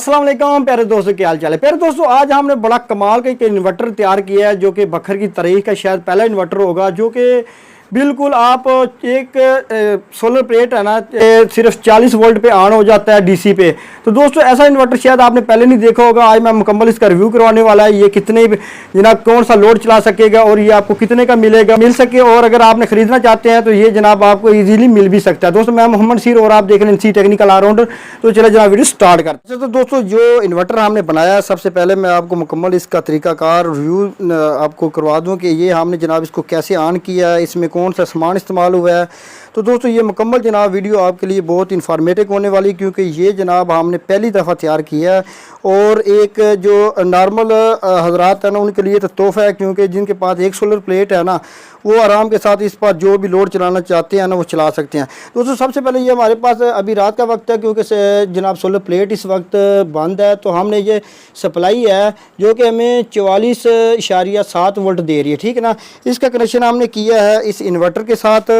अस्सलाम वालेकुम प्यारे दोस्तों, क्या हाल चाल है। प्यारे दोस्तों, आज हमने बड़ा कमाल का एक इन्वर्टर तैयार किया है जो कि बखर की तारीख का शायद पहला इन्वर्टर होगा जो कि बिल्कुल आप एक सोलर प्लेट है ना सिर्फ 40 वोल्ट पे ऑन हो जाता है डीसी पे। तो दोस्तों ऐसा इन्वर्टर शायद आपने पहले नहीं देखा होगा। आज मैं मुकम्मल इसका रिव्यू करवाने वाला है। ये कितने जनाब कौन सा लोड चला सकेगा और ये आपको कितने का मिल सके, और अगर आपने खरीदना चाहते हैं तो ये जनाब आपको इजीली मिल भी सकता है। दोस्तों मैं मोहम्मद सीर और आप देख रहे हैं सी टेक्निकल ऑलराउंडर। तो चले जनाब वीडियो स्टार्ट करते हैं। तो दोस्तों जो इन्वर्टर हमने बनाया, सबसे पहले मैं आपको मुकम्मल इसका तरीकाकार रिव्यू आपको करवा दूँ कि ये हमने जनाब इसको कैसे ऑन किया है, इसमें कौन सा सामान इस्तेमाल हुआ है। तो दोस्तों ये मुकम्मल जनाब वीडियो आपके लिए बहुत इन्फॉर्मेटिव होने वाली, क्योंकि ये जनाब हमने पहली दफ़ा तैयार किया है और एक जो नॉर्मल हजरात है ना उनके लिए तो तोहफ़ा है, क्योंकि जिनके पास एक सोलर प्लेट है ना वो आराम के साथ इस पर जो भी लोड चलाना चाहते हैं ना वो चला सकते हैं। दोस्तों सबसे पहले ये हमारे पास अभी रात का वक्त है, क्योंकि जनाब सोलर प्लेट इस वक्त बंद है। तो हमने ये सप्लाई है जो कि हमें 44.7 वोल्ट दे रही है, ठीक है ना। इसका कनेक्शन हमने किया है इस इन्वर्टर के साथ।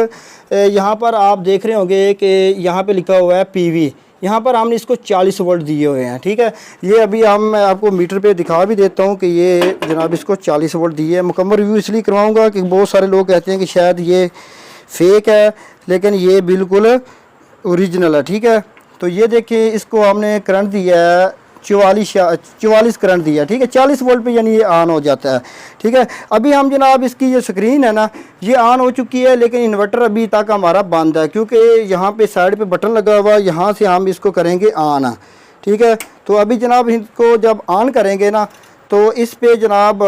यहाँ पर आप देख रहे होंगे कि यहाँ पे लिखा हुआ है पीवी, यहाँ पर हमने इसको 40 वोल्ट दिए हुए हैं, ठीक है। ये अभी मैं आपको मीटर पे दिखा भी देता हूँ कि ये जनाब इसको 40 वोल्ट दिए है। मुकम्मल रिव्यू इसलिए करवाऊँगा कि बहुत सारे लोग कहते हैं कि शायद ये फेक है, लेकिन ये बिल्कुल ओरिजिनल है, ठीक है। तो ये देखिए इसको हमने करंट दिया है 44 करंट दिया, ठीक है। 40 वोल्ट पे यानी ये ऑन हो जाता है, ठीक है। अभी हम जनाब इसकी जो स्क्रीन है ना ये ऑन हो चुकी है, लेकिन इन्वर्टर अभी तक हमारा बंद है, क्योंकि यहाँ पे साइड पे बटन लगा हुआ है, यहाँ से हम इसको करेंगे ऑन, ठीक है। तो अभी जनाब इसको जब ऑन करेंगे ना तो इस पे जनाब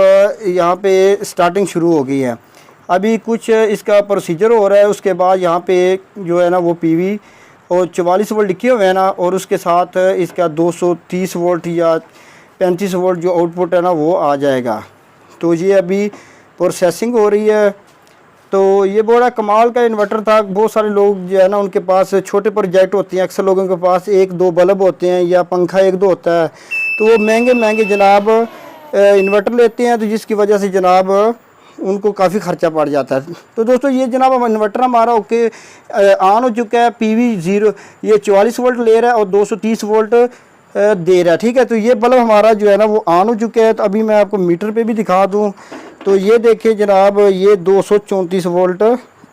यहाँ पे स्टार्टिंग शुरू हो गई है। अभी कुछ इसका प्रोसीजर हो रहा है, उसके बाद यहाँ पे जो है ना वो पीवी और 44 वोल्ट लिखे हुए हैं ना, और उसके साथ इसका 230 वोल्ट या 35 वोल्ट जो आउटपुट है ना वो आ जाएगा। तो ये अभी प्रोसेसिंग हो रही है। तो ये बड़ा कमाल का इन्वर्टर था। बहुत सारे लोग जो है ना उनके पास छोटे प्रोजेक्ट होते हैं, अक्सर लोगों के पास एक दो बल्ब होते हैं या पंखा एक दो होता है, तो वो महंगे जनाब इन्वर्टर लेते हैं, तो जिसकी वजह से जनाब उनको काफ़ी ख़र्चा पड़ जाता है। तो दोस्तों ये जनाब इन्वर्टर हमारा ओके ऑन हो चुका है। पीवी 0 ये 44 वोल्ट ले रहा है और 230 वोल्ट दे रहा है, ठीक है। तो ये बल्ब हमारा जो है ना वो ऑन हो चुका है। तो अभी मैं आपको मीटर पे भी दिखा दूं, तो ये देखिए जनाब ये 234 वोल्ट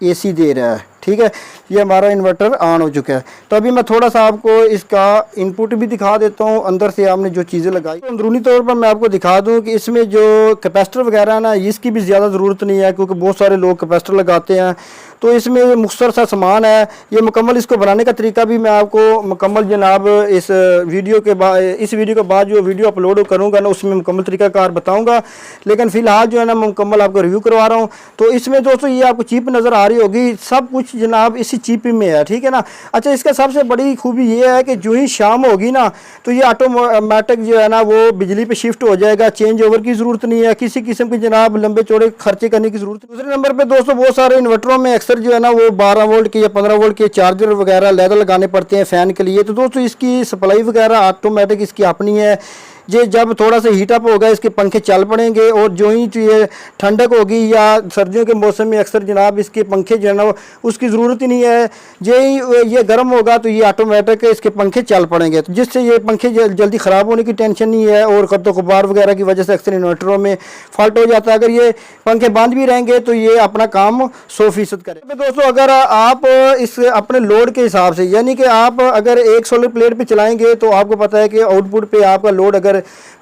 एसी दे रहा है, ठीक है। ये हमारा इन्वर्टर ऑन हो चुका है। तो अभी मैं थोड़ा सा आपको इसका इनपुट भी दिखा देता हूँ, अंदर से आपने जो चीज़ें लगाई। तो अंदरूनी तौर पर मैं आपको दिखा दूँ कि इसमें जो कैपेसिटर वगैरह है ना इसकी भी ज़्यादा ज़रूरत नहीं है, क्योंकि बहुत सारे लोग कैपेसिटर लगाते हैं। तो इसमें मुख्तसर सा सामान है। ये मुकम्मल इसको बनाने का तरीका भी मैं आपको मुकम्मल जनाब इस वीडियो के बाद जो वीडियो अपलोड करूँगा ना उसमें मुकम्मल तरीकाकार बताऊँगा, लेकिन फ़िलहाल जो है ना मैं मुकम्मल आपको रिव्यू करवा रहा हूँ। तो इसमें दोस्तों ये आपको चिप नज़र आ रही होगी, सब कुछ जनाब इसी चिप में है, ठीक है ना। अच्छा, इसका सबसे बड़ी खूबी ये है कि जो ही शाम होगी ना तो ये ऑटोमेटिक जो है ना वो बिजली पे शिफ्ट हो जाएगा। चेंज ओवर की ज़रूरत नहीं है, किसी किस्म की जनाब लंबे चौड़े खर्चे करने की ज़रूरत। दूसरे नंबर पे दोस्तों बहुत सारे इन्वर्टरों में अक्सर जो है ना वो 12 वोल्ट के या 15 वोल्ट के चार्जर वगैरह लेदर लगाने पड़ते हैं फ़ैन के लिए। तो दोस्तों इसकी सप्लाई वगैरह ऑटोमेटिक इसकी अपनी है। ये जब थोड़ा सा हीटअप होगा इसके पंखे चल पड़ेंगे, और जो ही ये ठंडक होगी या सर्दियों के मौसम में अक्सर जनाब इसके पंखे जो है ना उसकी ज़रूरत ही नहीं है। जो ही ये गर्म होगा तो ये ऑटोमेटिक इसके पंखे चल पड़ेंगे, तो जिससे ये पंखे जल्दी ख़राब होने की टेंशन नहीं है, और कद्दो गुबार वगैरह की वजह से अक्सर इन्वर्टरों में फॉल्ट हो जाता है। अगर ये पंखे बंद भी रहेंगे तो ये अपना काम 100% करें। दोस्तों अगर आप इस अपने लोड के हिसाब से, यानी कि आप अगर एक सोलर प्लेट पर चलाएँगे तो आपको पता है कि आउटपुट पर आपका लोड अगर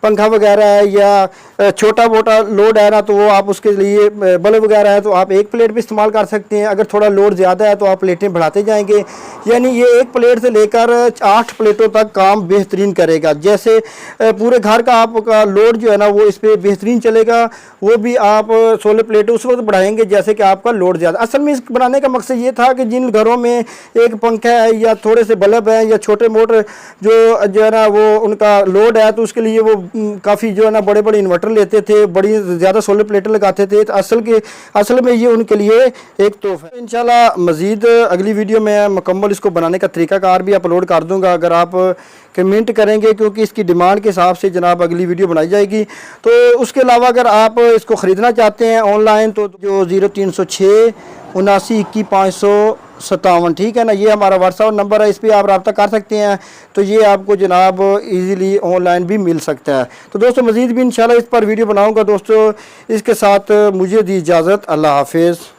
पंखा वगैरह है या छोटा मोटा लोड है ना तो वो आप उसके लिए बल्ब वगैरह है तो आप एक प्लेट भी इस्तेमाल कर सकते हैं। अगर थोड़ा लोड ज़्यादा है तो आप प्लेटें बढ़ाते जाएंगे, यानी ये एक प्लेट से लेकर 8 प्लेटों तक काम बेहतरीन करेगा। जैसे पूरे घर का आपका लोड जो है ना वो इस पर बेहतरीन चलेगा, वो भी आप सोलर प्लेटें उस वक्त बढ़ाएंगे जैसे कि आपका लोड ज़्यादा। असल में इस बनाने का मकसद ये था कि जिन घरों में एक पंखा है या थोड़े से बल्ब है या छोटे मोटे जो है ना वो उनका लोड है, तो उसके लिए वो काफ़ी जो है ना बड़े बड़े इन्वर्टर लेते थे, बड़ी ज़्यादा सोलर प्लेटें लगाते थे। तो असल में ये उनके लिए एक तोहफा है। इंशाल्लाह मज़ीद अगली वीडियो में मुकम्मल इसको बनाने का तरीकाकार भी अपलोड कर दूंगा, अगर आप कमेंट करेंगे, क्योंकि इसकी डिमांड के हिसाब से जनाब अगली वीडियो बनाई जाएगी। तो उसके अलावा अगर आप इसको ख़रीदना चाहते हैं ऑनलाइन तो जो 0306 79 21 500 57। ठीक है ना, ये हमारा व्हाट्सएप नंबर है, इस पर आप रब्ता कर सकते हैं। तो ये आपको जनाब इजीली ऑनलाइन भी मिल सकता है। तो दोस्तों मज़ीद भी इंशाल्लाह इस पर वीडियो बनाऊंगा। दोस्तों इसके साथ मुझे दी इजाज़त, अल्लाह हाफिज़।